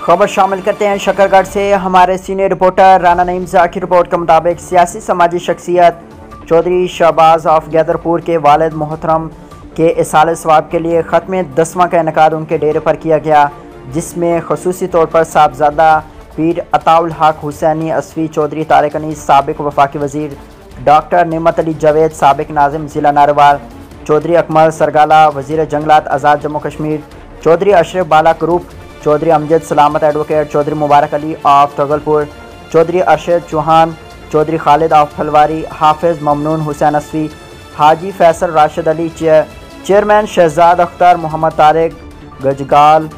खबर शामिल करते हैं शकरगढ़ से। हमारे सीनियर रिपोर्टर राना नईम ज़ा की रिपोर्ट के मुताबिक सियासी समाजी शख्सियत चौधरी शहबाज ऑफ गैदरपुर के वालिद मोहतरम के इसाले सवाब के लिए ख़त्म 10वां का इनेकाद उनके डेरे पर किया गया, जिसमें खसूसी तौर पर साहबजादा पीर अताउल हक हुसैनी असफ़ी चौधरी तारिक अनीस साबिक वफाकी वज़ीर, डॉक्टर नेमत अली जावेद साबिक नाज़िम ज़िला नारवाल, चौधरी अकमल सरगाला वज़ीर जंगलात आज़ाद जम्मू कश्मीर, चौधरी अशरफ बाला करूप, Chaudhry Amjad Salamat advocate, Chaudhry Mubarak Ali of Tagalpur, Chaudhry Arshad Chauhan, Chaudhry Khalid of Phalwari, Hafiz Mamnoon Hussain Asfi, Haji Faisal Rashid Ali chairman Shahzad Akhtar, Mohammad Tariq Gajgal,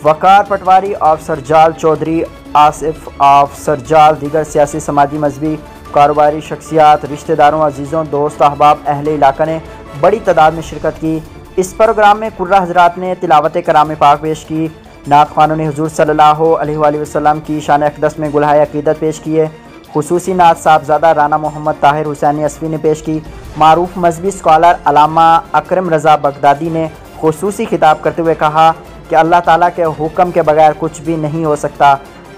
Waqar Patwari of Sarjal, Chaudhry Asif of Sarjal, दीगर सियासी समाजी मजहबी कारोबारी शख्सियात, रिश्तेदारों अजीज़ों दोस्त अहबाब अहले इलाका ने बड़ी तादाद में शिरकत की। इस प्रोग्राम में कुर्रा हजरात ने तिलावत कलाम पाक पेश की, नात ख़वानों ने हुज़ूर सल्लल्लाहु अलैहि वसल्लम की शान अक़दस में गुलहाए अक़ीदत पेश किए। खुसूसी नात साहबजादा राना मोहम्मद ताहिर हुसैनी असफ़ी ने पेश की। मारूफ मजहबी स्कॉलर अल्लामा अकरम रज़ा बगदादी ने खुसूसी खिताब करते हुए कहा कि अल्लाह ताला के हुक्म के बगैर कुछ भी नहीं हो सकता।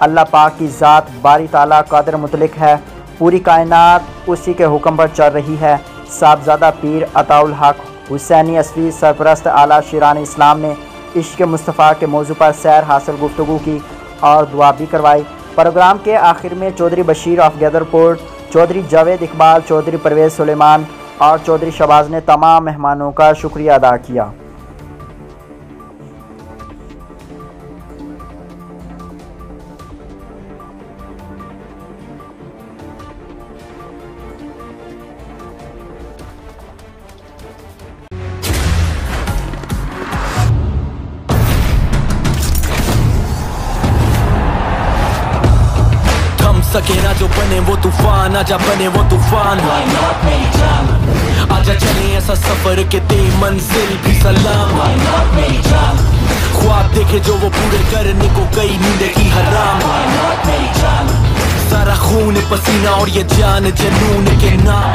अल्लाह पाक की ज़ात बारी ताला कादिर मुतलिक है, पूरी कायनात उसी के हुक्म पर चल रही है। साहबजादा पीर अताउल हक हुसैनी असफ़ी सरपरस्त आला शिरान इस्लाम ने इश्क़ मुस्तफ़ा के मौजू पर सैर हासिल गुफ्तगू की और दुआ भी करवाई। प्रोग्राम के आखिर में चौधरी बशीर ऑफ गैदरपुर, चौधरी जावेद इकबाल, चौधरी परवेज़ सुलेमान और चौधरी शहबाज ने तमाम मेहमानों का शुक्रिया अदा किया। सके ना जो बने वो तूफान, आजा बने वो तूफान, आजा चले ऐसा सफर के दे मंजिल भी सलाम। ख्वाब देखे जो वो पूरे करने को गई नींद की हराम। सारा खून पसीना और ये जान जनून के नाम।